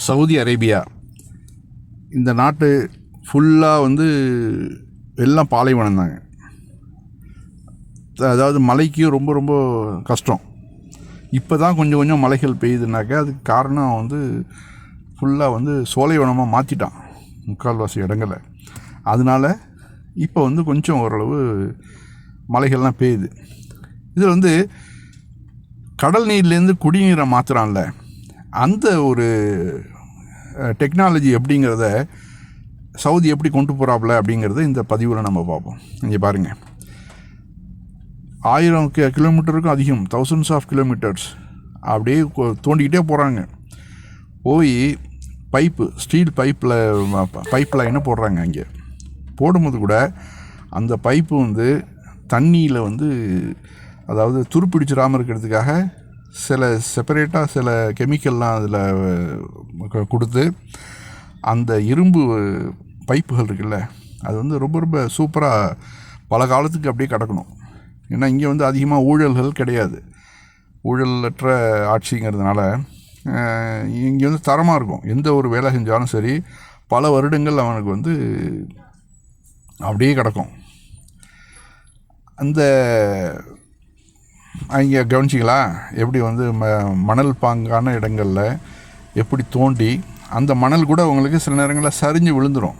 Saudi Arabia இந்த நாட்டு ஃபுல்லாக வந்து எல்லாம் பாலைவனம் தாங்க. அதாவது மழைக்கு ரொம்ப ரொம்ப கஷ்டம். இப்போ தான் கொஞ்சம் கொஞ்சம் மலைகள் பெய்யுதுனாக்கா அதுக்கு காரணம் வந்து ஃபுல்லாக வந்து சோலைவனமாக மாற்றிட்டான் முக்கால்வாசி இடங்களை. அதனால் இப்போ வந்து கொஞ்சம் ஓரளவு மலைகள்லாம் பெய்யுது. இதில் வந்து கடல் நீர்லேருந்து குடிநீரை மாற்றுறான்ல, அந்த ஒரு டெக்னாலஜி எப்படிங்கிறத சவுதி எப்படி கொண்டு போகிறாப்புல அப்படிங்கிறத இந்த பதிவில் நம்ம பார்ப்போம். இங்கே பாருங்கள், 1000 கிலோமீட்டருக்கும் அதிகம், தௌசண்ட்ஸ் ஆஃப் கிலோமீட்டர்ஸ் அப்படியே தோண்டிக்கிட்டே போகிறாங்க. போய் ஸ்டீல் பைப் லைனை போடுறாங்க. அங்கே போடும்போது கூட அந்த பைப்பு வந்து தண்ணியில் வந்து அதாவது துருப்பிடிச்சிடாமல் இருக்கிறதுக்காக செப்பரேட்டாக சில கெமிக்கல்லாம் அதில் கொடுத்து அந்த இரும்பு பைப்புகள் இருக்குல்ல, அது வந்து ரொம்ப ரொம்ப சூப்பராக பல காலத்துக்கு அப்படியே கிடக்கணும். ஏன்னா இங்கே வந்து அதிகமாக ஊழல்கள் கிடையாது, ஊழலற்ற ஆட்சிங்கிறதுனால இங்கே வந்து தரமாக இருக்கும். எந்த ஒரு வேலை செஞ்சாலும் சரி பல வருடங்கள் அவனுக்கு வந்து அப்படியே கிடக்கும். அந்த இங்கே கவனிச்சிங்களா எப்படி வந்து மணல் பாங்கான இடங்களில் எப்படி தோண்டி அந்த மணல் கூட உங்களுக்கு சில நேரங்களில் சரிஞ்சு விழுந்துடும்.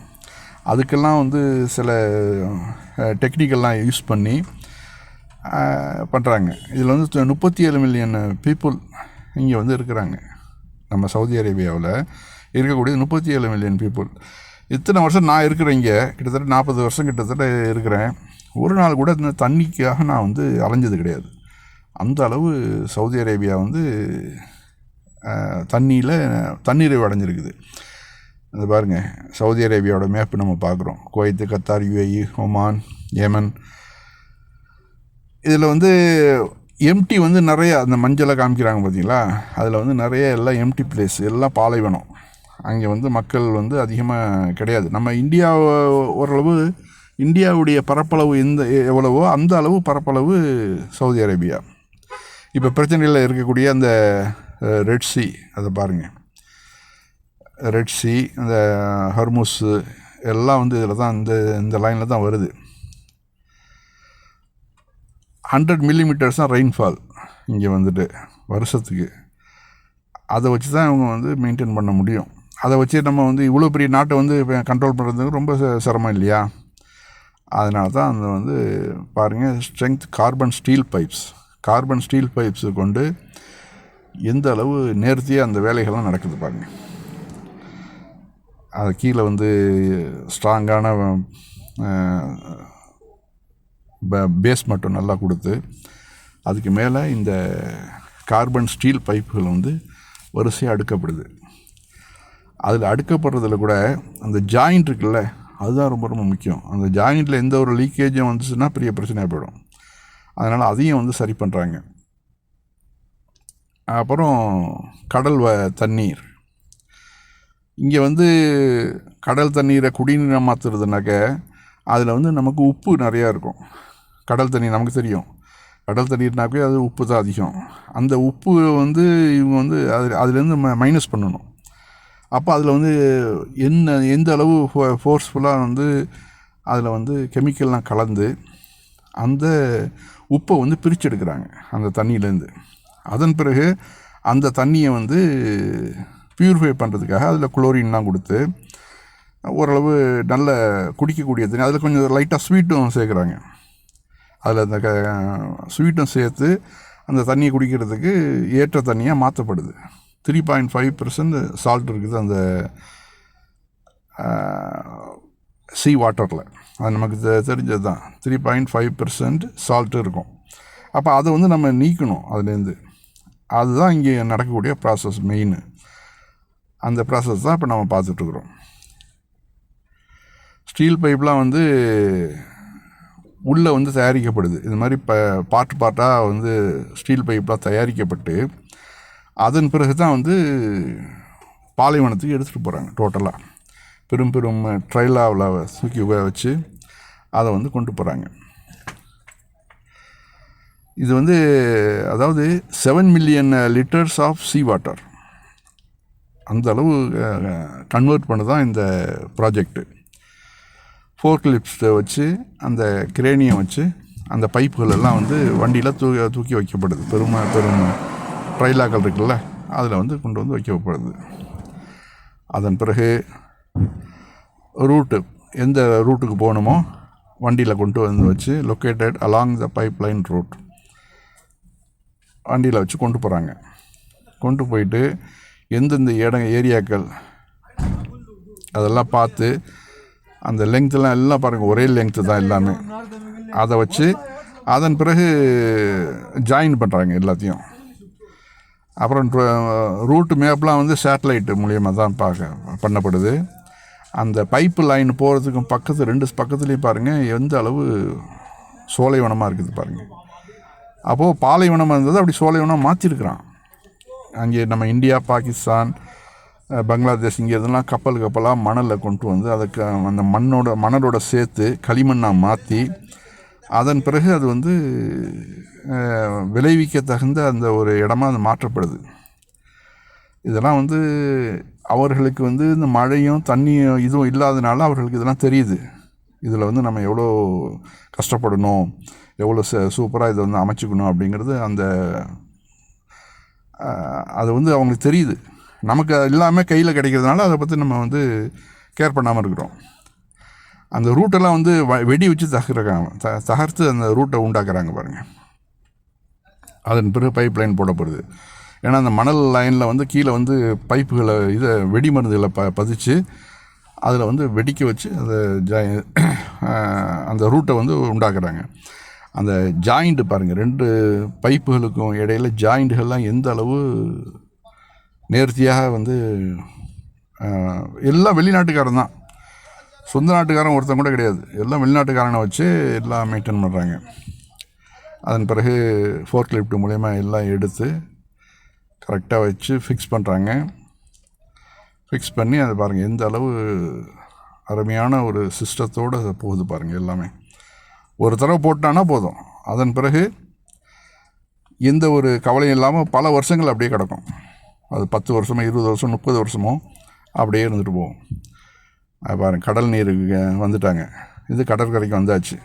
அதுக்கெல்லாம் வந்து சில டெக்னிக்கெல்லாம் யூஸ் பண்ணி பண்ணுறாங்க. இதில் வந்து 37 மில்லியன் பீப்புள் இங்கே வந்து இருக்கிறாங்க. நம்ம சவுதி அரேபியாவில் இருக்கக்கூடிய 37 மில்லியன் பீப்புள். இத்தனை வருஷம் நான் இருக்கிறேன் இங்கே, கிட்டத்தட்ட 40 வருஷம் கிட்டத்தட்ட இருக்கிறேன். ஒரு நாள் கூட இந்த தண்ணிக்காக நான் வந்து அலைஞ்சது கிடையாது. அந்த அளவு சவுதி அரேபியா வந்து தண்ணீரை அடைஞ்சிருக்குது. அது பாருங்கள், சவுதி அரேபியாவோட மேப்பு நம்ம பார்க்குறோம். Kuwait, Qatar, UAE, Oman, Yemen. இதில் வந்து எம்டி வந்து நிறைய அந்த மஞ்சளை காமிக்கிறாங்க பார்த்தீங்களா, அதில் வந்து நிறைய எல்லாம் எம்டி பிளேஸ், எல்லாம் பாலைவனம். அங்கே வந்து மக்கள் வந்து அதிகமாக கிடையாது. நம்ம இந்தியா ஓரளவு இந்தியாவுடைய பரப்பளவு எவ்வளவோ அந்த அளவு பரப்பளவு சவுதி அரேபியா. இப்போ பிரச்சனையில் இருக்கக்கூடிய அந்த ரெட் சி, அதை பாருங்கள், ரெட் சி, அந்த ஹர்முஸ் எல்லாம் வந்து இதில் தான் இந்த லைனில் தான் வருது. 100 மில்லிமீட்டர்ஸ் தான் ரெயின்ஃபால் இங்கே வந்துட்டு வருஷத்துக்கு. அதை வச்சு தான் இவங்க வந்து மெயின்டைன் பண்ண முடியும். அதை வச்சு நம்ம வந்து இவ்வளோ பெரிய நாட்டை வந்து கண்ட்ரோல் பண்ணுறதுக்கு ரொம்ப சிரமம் இல்லையா? அதனால தான் அந்த வந்து பாருங்கள், ஸ்ட்ரெங்த் கார்பன் ஸ்டீல் பைப்ஸ் கொண்டு எந்த அளவு நேர்த்தியாக அந்த வேலைகள்லாம் நடக்குது பாருங்கள். அது கீழே வந்து ஸ்ட்ராங்கான பேஸ் மட்டும் நல்லா கொடுத்து அதுக்கு மேலே இந்த கார்பன் ஸ்டீல் பைப்புகள் வந்து வரிசையாக அடுக்கப்படுது. அதில் அடுக்கப்படுறதில் கூட அந்த ஜாயிண்ட் இருக்குல்ல, அதுதான் ரொம்ப ரொம்ப முக்கியம். அந்த ஜாயிண்டில் எந்த ஒரு லீக்கேஜும் வந்துச்சுன்னா பெரிய பிரச்சனையாக போயிடும். அதனால் அதையும் வந்து சரி பண்ணுறாங்க. அப்புறம் கடல் தண்ணீர், இங்கே வந்து கடல் தண்ணீரை குடிநீரை மாற்றுறதுனாக்க அதில் வந்து நமக்கு உப்பு நிறையா இருக்கும். கடல் தண்ணீர் நமக்கு தெரியும், கடல் தண்ணீர்னாக்கே அது உப்பு தான் அதிகம். அந்த உப்பு வந்து இவங்க வந்து அதுலேருந்து மைனஸ் பண்ணணும். அப்போ அதில் வந்து எந்த அளவு ஃபோர்ஸ்ஃபுல்லாக வந்து அதில் வந்து கெமிக்கல்லாம் கலந்து அந்த உப்பை வந்து பிரித்து எடுக்கிறாங்க அந்த தண்ணியிலேருந்து. அதன் பிறகு அந்த தண்ணியை வந்து ப்யூரிஃபை பண்ணுறதுக்காக அதில் குளோரின்லாம் கொடுத்து ஓரளவு நல்ல குடிக்கக்கூடிய தண்ணி, அதில் கொஞ்சம் லைட்டாக ஸ்வீட்டும் சேர்க்குறாங்க. அதில் அந்த ஸ்வீட்டும் சேர்த்து அந்த தண்ணியை குடிக்கிறதுக்கு ஏற்ற தண்ணியாக மாற்றப்படுது. 3.5% சால்ட் இருக்குது அந்த சீ வாட்டரில். அது நமக்கு தெரிஞ்சது தான், 3.5% சால்ட்டு இருக்கும். அப்போ அதை வந்து நம்ம நீக்கணும் அதுலேருந்து. அதுதான் இங்கே நடக்கக்கூடிய ப்ராசஸ் மெயின். அந்த ப்ராசஸ் தான் இப்போ நம்ம பார்த்துட்ருக்குறோம். ஸ்டீல் பைப்லாம் வந்து உள்ளே வந்து தயாரிக்கப்படுது. இது மாதிரி பார்ட்டாக வந்து ஸ்டீல் பைப்லாம் தயாரிக்கப்பட்டு அதன் பிறகு தான் வந்து பாலைவனத்துக்கு எடுத்துகிட்டு போகிறாங்க. டோட்டலாக பெரும் ட்ரைலாவில் தூக்கி வச்சு அதை வந்து கொண்டு போகிறாங்க. இது வந்து அதாவது 7 million litres of sea water, அந்த அளவு கன்வெர்ட் பண்ண தான் இந்த ப்ராஜெக்ட்டு. ஃபோர்க்லிஃப்ட்டை வச்சு அந்த கிரேனியை வச்சு அந்த பைப்புகள் எல்லாம் வந்து வண்டியில் தூக்கி வைக்கப்படுது. பெரும் ட்ரைலாக்கள் இருக்குல்ல, அதில் வந்து கொண்டு வந்து வைக்கப்படுது. அதன் பிறகு ரூட்டு, எந்த ரூட்டுக்கு போகணுமோ வண்டியில் கொண்டு வந்து வச்சு located along the pipeline route வண்டியில் வச்சு கொண்டு போகிறாங்க. கொண்டு போயிட்டு எந்தெந்த ஏரியாக்கள் அதெல்லாம் பார்த்து அந்த லெங்க்த்தெல்லாம் எல்லாம் பாருங்கள், ஒரே லெங்க்த்து தான் எல்லாமே. அதை வச்சு அதன் பிறகு ஜாயின் பண்ணுறாங்க எல்லாத்தையும். அப்புறம் ரூட்டு மேப்லாம் வந்து சேட்டலைட்டு மூலியமாக தான் பண்ணப்படுது. அந்த பைப்பு லைன் போகிறதுக்கும் ரெண்டு பக்கத்துலேயும் பாருங்கள் எந்த அளவு சோலைவனமாக இருக்குது பாருங்கள். அப்போது பாலைவனமாக இருந்தது அப்படி சோலைவனம் மாற்றிருக்கிறான். அங்கே நம்ம இந்தியா, பாகிஸ்தான், பங்களாதேஷ் இங்கே இதெல்லாம் கப்பலாக மணலில் கொண்டு வந்து அதுக்கு அந்த மணலோட சேர்த்து களிமண்ணாக மாற்றி அதன் பிறகு அது வந்து விளைவிக்க தகுந்த அந்த ஒரு இடமா அது மாற்றப்படுது. இதெல்லாம் வந்து அவர்களுக்கு வந்து இந்த மழையும் தண்ணியும் இதுவும் இல்லாதனால அவர்களுக்கு இதெல்லாம் தெரியுது. இதில் வந்து நம்ம எவ்வளோ கஷ்டப்படணும், எவ்வளோ சூப்பராக இதை வந்து அமைச்சிக்கணும் அப்படிங்கிறது அது வந்து அவங்களுக்கு தெரியுது. நமக்கு எல்லாமே கையில் கிடைக்கிறதுனால அதை பற்றி நம்ம வந்து கேர் பண்ணாமல் இருக்கிறோம். அந்த ரூட்டெல்லாம் வந்து வெடி வச்சு தகர்த்து அந்த ரூட்டை உண்டாக்குறாங்க பாருங்கள். அதன் பிறகு பைப் லைன் போடப்படுது. ஏன்னா அந்த மணல் லைனில் வந்து கீழே வந்து பைப்புகளை வெடி மருந்துகளை பதிச்சு அதில் வந்து வெடிக்க வச்சு அந்த ரூட்டை வந்து உண்டாக்குறாங்க. அந்த ஜாயிண்ட்டு பாருங்கள், 2 பைப்புகளுக்கும் இடையில் ஜாயிண்ட்டுகள்லாம் எந்த அளவு நேர்த்தியாக வந்து எல்லாம் வெளிநாட்டுக்காரன் தான், சொந்த நாட்டுக்காரன் ஒருத்தன் கூட கிடையாது. எல்லாம் வெளிநாட்டுக்காரனை வச்சு எல்லாம் மெயின்டைன் பண்ணுறாங்க. அதன் பிறகு ஃபோர்க்லிஃப்ட் மூலயமா எல்லாம் எடுத்து கரெக்டாக வச்சு ஃபிக்ஸ் பண்ணுறாங்க. ஃபிக்ஸ் பண்ணி அதை பாருங்கள் எந்த அளவு அருமையான ஒரு சிஸ்டத்தோடு அதை போகுது பாருங்கள். எல்லாமே ஒரு தடவை போட்டானா போதும், அதன் பிறகு எந்த ஒரு கவலையும் இல்லாமல் பல வருஷங்கள் அப்படியே கிடக்கும். அது 10 வருஷமோ 20 வருஷம் 30 வருஷமோ அப்படியே இருந்துட்டு போகும். அது பாருங்கள், கடல் நீருக்கு வந்துட்டாங்க. இது கடற்கரைக்கு வந்தாச்சு.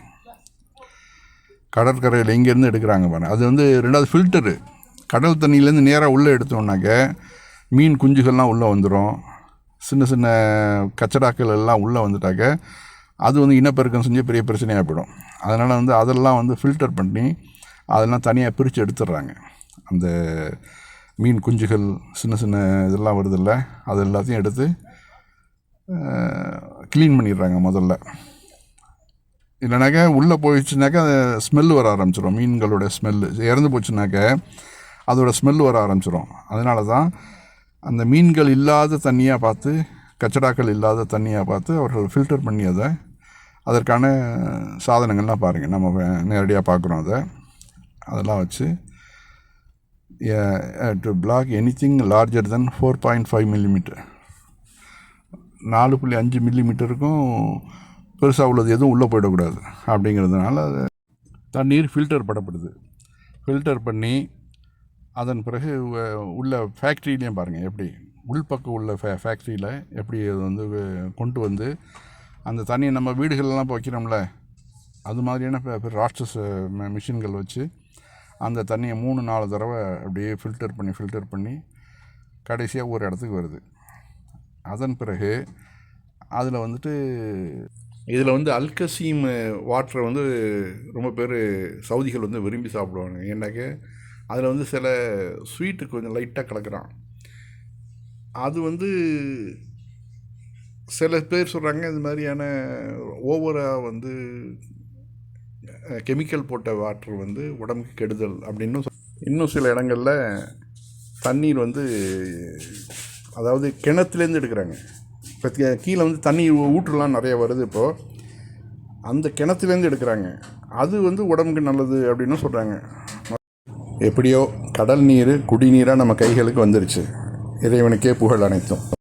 கடற்கரையில் எங்கேருந்து எடுக்கிறாங்க பாருங்கள். அது வந்து 2வது ஃபில்டரு. கடல் தண்ணியிலேருந்து நேராக உள்ளே எடுத்தோம்னாக்க மீன் குஞ்சுகள்லாம் உள்ளே வந்துடும். சின்ன சின்ன கச்சடாக்கள் எல்லாம் உள்ளே வந்துட்டாக்க அது வந்து இனப்பெருக்கம் செஞ்சு பெரிய பிரச்சனையாக போயிடும். அதனால் வந்து அதெல்லாம் வந்து ஃபில்டர் பண்ணி அதெல்லாம் தனியாக பிரித்து எடுத்துடுறாங்க. அந்த மீன் குஞ்சுகள் சின்ன சின்ன இதெல்லாம் வருதில்ல, அது எல்லாத்தையும் எடுத்து க்ளீன் பண்ணிடுறாங்க முதல்ல. இல்லைனாக்கா உள்ளே போயிடுச்சுனாக்கா அது ஸ்மெல்லு வர ஆரம்பிச்சிடும். மீன்களோட ஸ்மெல்லு இறந்து போச்சுனாக்க அதோட ஸ்மெல்லு வர ஆரம்பிச்சிடும். அதனால தான் அந்த மீன்கள் இல்லாத தண்ணியாக பார்த்து, கச்சடாக்கள் இல்லாத தண்ணியாக பார்த்து அவர்கள் ஃபில்டர் பண்ணி அதற்கான சாதனங்கள்லாம் பாருங்கள், நம்ம நேரடியாக பார்க்குறோம். அதெல்லாம் வச்சு to block anything larger than 4.5 millimetre, 4.5 மில்லிமீட்டருக்கும் பெருசாக உள்ளது எதுவும் உள்ளே போயிடக்கூடாது அப்படிங்கிறதுனால தண்ணீர் ஃபில்டர் பண்ணப்படுது. ஃபில்டர் பண்ணி அதன் பிறகு உள்ள ஃபேக்ட்ரியிலையும் பாருங்கள் எப்படி உள்பக்கம் உள்ள ஃபேக்ட்ரியில் எப்படி அது வந்து கொண்டு வந்து அந்த தண்ணியை நம்ம வீடுகளெல்லாம் இப்போ வைக்கிறோம்ல, அது மாதிரியான ராட்சஸ் மிஷின்கள் வச்சு அந்த தண்ணியை 3-4 தடவை அப்படியே ஃபில்டர் பண்ணி கடைசியாக ஒரு இடத்துக்கு வருது. அதன் பிறகு அதில் வந்துட்டு இதில் வந்து அல்கசீம் வாட்டரை வந்து ரொம்ப பேர் சவுதிகள் வந்து விரும்பி சாப்பிடுவாங்க. ஏன்னாக்க அதில் வந்து சில ஸ்வீட்டு கொஞ்சம் லைட்டாக கலக்கிறான். அது வந்து சில பேர் சொல்கிறாங்க இது மாதிரியான ஓவராக வந்து கெமிக்கல் போட்ட வாட்டர் வந்து உடம்புக்கு கெடுதல் அப்படின்னு. இன்னும் சில இடங்களில் தண்ணீர் வந்து அதாவது கிணத்துலேருந்து எடுக்கிறாங்க. இப்போ கீழே வந்து தண்ணி ஊற்றுலாம் நிறைய வருது இப்போது, அந்த கிணத்துலேருந்து எடுக்கிறாங்க. அது வந்து உடம்புக்கு நல்லது அப்படின்னு சொல்கிறாங்க. எப்படியோ கடல் நீர் குடிநீராக நம்ம கைகளுக்கு வந்துருச்சு. இறைவனுக்கே புகழ் அனைத்தும்.